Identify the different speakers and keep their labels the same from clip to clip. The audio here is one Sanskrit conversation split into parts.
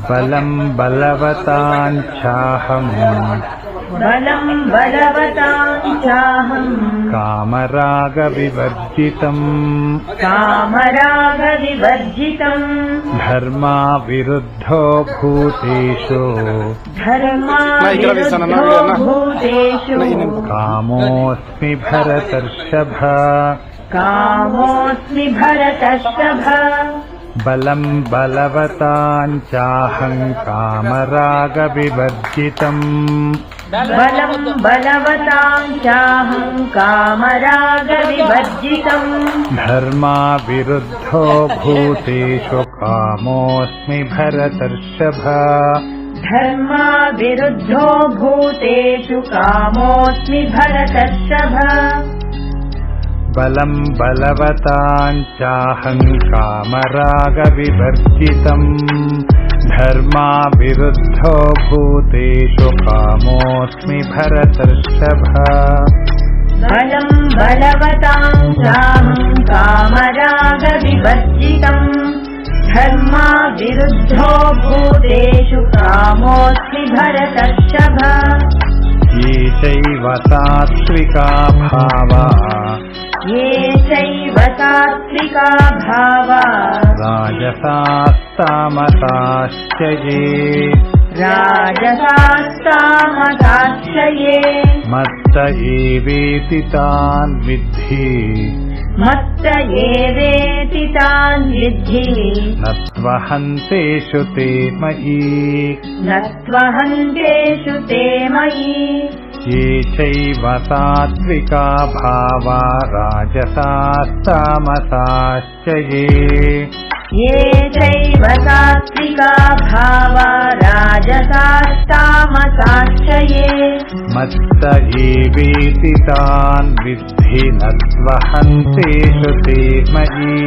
Speaker 1: बलं बलवताञ्चाहम्
Speaker 2: बलं बलवताञ्चाहम्
Speaker 1: कामरागविवर्जितम्
Speaker 2: कामरागविवर्जितम्
Speaker 1: धर्माविरुद्धो भूतेषु
Speaker 2: धर्माविरुद्धो भूतेषु
Speaker 1: कामोऽस्मि भरतर्षभ
Speaker 2: कामोऽस्मि भरतर्षभ
Speaker 1: बलं बलवताञ्चाहं कामरागविवर्जितम्
Speaker 2: बलं बलवताञ्चाहं कामरागविवर्जितम्
Speaker 1: धर्माविरुद्धो भूतेषु कामोऽस्मि भरतर्षभ
Speaker 2: धर्माविरुद्धो भूतेषु कामोऽस्मि भरतर्षभ
Speaker 1: बलं बलवताञ्चाहं कामरागविवर्जितम् धर्माविरुद्धो भूतेषु कामोऽस्मि भरतर्षभ
Speaker 2: बलं बलवताञ्चाहं कामरागविवर्जितम् धर्माविरुद्धो भूतेषु कामोऽस्मि भरतर्षभ
Speaker 1: ये चैव सात्विका भावा
Speaker 2: ये चैव सात्विका भावा
Speaker 1: राजसास्तामसाश्च ये
Speaker 2: राजसास्तामसाश्च ये
Speaker 1: मत्त एवेति तान् विद्धि
Speaker 2: मत्त एवेति तान् विद्धि
Speaker 1: न त्वहन्तेषु ते मयि
Speaker 2: न त्वहन्तेषु ते मयि
Speaker 1: ये चैव सात्विका भावा राजसास्तामसाश्च
Speaker 2: ये चैव सात्विका भावा राजसास्तामसाश्च ये
Speaker 1: मत्त एवेति तान् विद्धि न त्वहन्तेषु ते मयि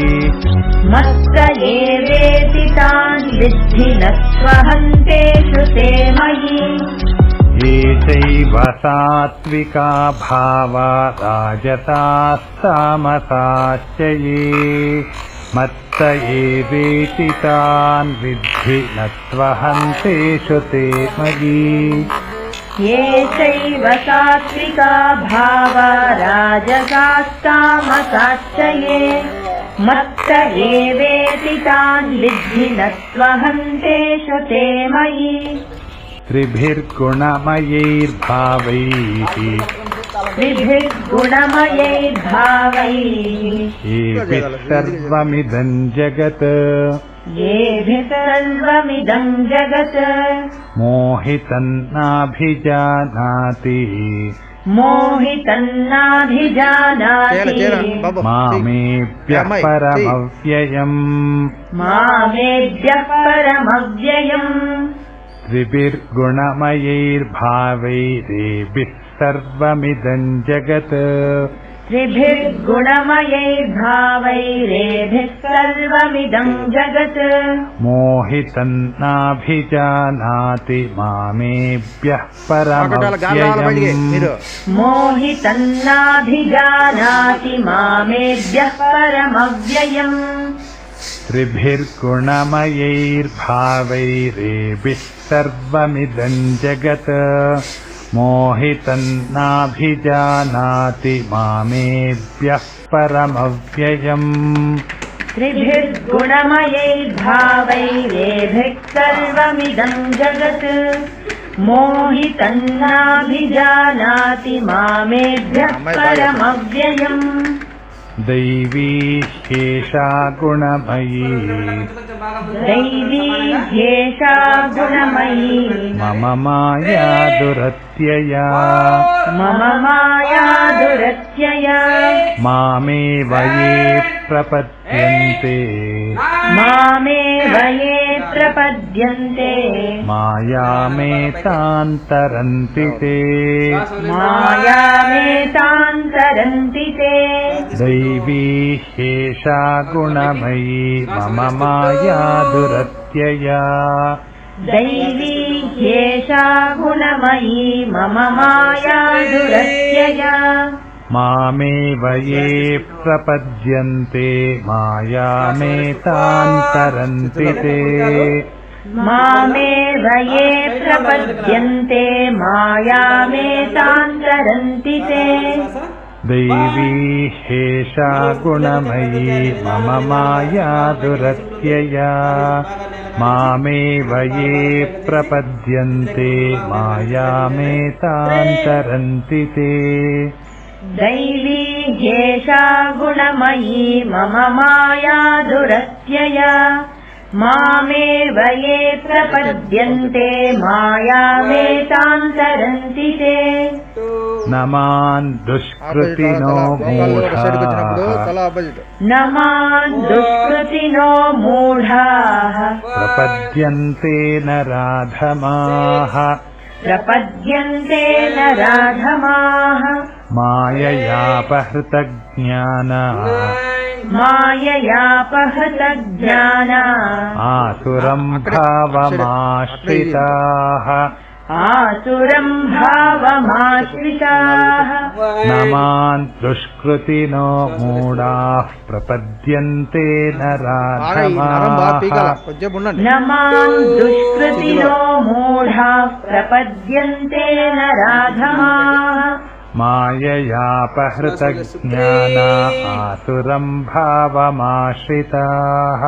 Speaker 2: मत्त एवेति तान् विद्धि न त्वहन्तेषु ते मयि
Speaker 1: ये चैव सात्विका भावा राजसास्तामसाश्च ये मत्त एवेति तान् विद्धि न त्वहन्तेषु ते मयि
Speaker 2: ये चैव सात्विका भावा राजसास्तामसाश्च ये मत्त एवेति तान् विद्धि न त्वहन्तेषु ते मयि
Speaker 1: त्रिभिर्गुणमयैर्भावैः येभिः सर्वमिदं जगत्
Speaker 2: येभिः सर्वमिदं जगत्
Speaker 1: मोहितन्नाभिजानाति
Speaker 2: मोहितन्नाभिजानाति
Speaker 1: मामेभ्यः परमव्ययम्
Speaker 2: मामेभ्यः परमव्ययम्
Speaker 1: त्रिभिर्गुणमयैर्भावैरेभिः सर्वमिदं जगत्
Speaker 2: त्रिभिर्गुणमयैर्भावैरेभिः सर्वमिदं जगत्
Speaker 1: मोहितन्नाभिजानाति मामेभ्यः परमव्ययम्
Speaker 2: मोहितन्नाभिजानाति मामेभ्यः परमव्ययम्
Speaker 1: त्रिभिर्गुणमयैर्भावैरेभिः सर्वमिदं जगत् मोहितन्नाभिजानाति मामेभ्यः परमव्ययम्
Speaker 2: त्रिभिर्गुणमयैर्भावैरेभिः सर्वमिदं जगत् मोहितन्नाभिजानाति मामेभ्यः परमव्ययम्
Speaker 1: दैवी ह्येषा गुणमयी
Speaker 2: दैवी ह्येषा गुणमयी
Speaker 1: मम माया दुरत्यया
Speaker 2: मम माया दुरत्यया
Speaker 1: मामेव ये प्रपद्यन्ते
Speaker 2: मामेव ये प्रपद्यन्ते
Speaker 1: मायामेतान्तरन्ति ते
Speaker 2: मायामेतान्तरन्ति ते
Speaker 1: दैवी ह्येषा गुणमयी मम माया दुरत्यया
Speaker 2: दैवी ह्येषा गुणमयी मम माया दुरत्यया
Speaker 1: मामेव ये प्रपद्यन्ते मायामेतान्तरन्ति ते
Speaker 2: मामेव ये प्रपद्यन्ते मायामेतान्तरन्ति ते
Speaker 1: दैवी ह्येषा गुणमयी मम माया दुरत्यया मामेव ये प्रपद्यन्ते मायामेतान्तरन्ति ते
Speaker 2: दैवी ह्येषा गुणमयी मम माया दुरत्यया मामेव ये प्रपद्यन्ते मायामेतान्तरन्ति ते
Speaker 1: नमान् दुष्कृतिनो
Speaker 2: मूढाः
Speaker 1: प्रपद्यन्ते
Speaker 2: नराधमाः माययापहृतज्ञाना
Speaker 1: आसुरम् भावमाश्रिताः नमान् दुष्कृतिनो मूढाः प्रपद्यन्ते नराधमाः माययापहृतज्ञाना आसुरम् भावमाश्रिताः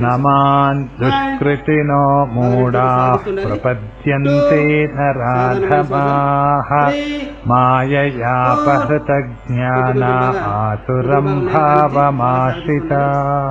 Speaker 1: नमान् दुष्कृतिनो मूढाः प्रपद्यन्ते नराधमाः माययापहृतज्ञाना आसुरम् भावमाश्रिताः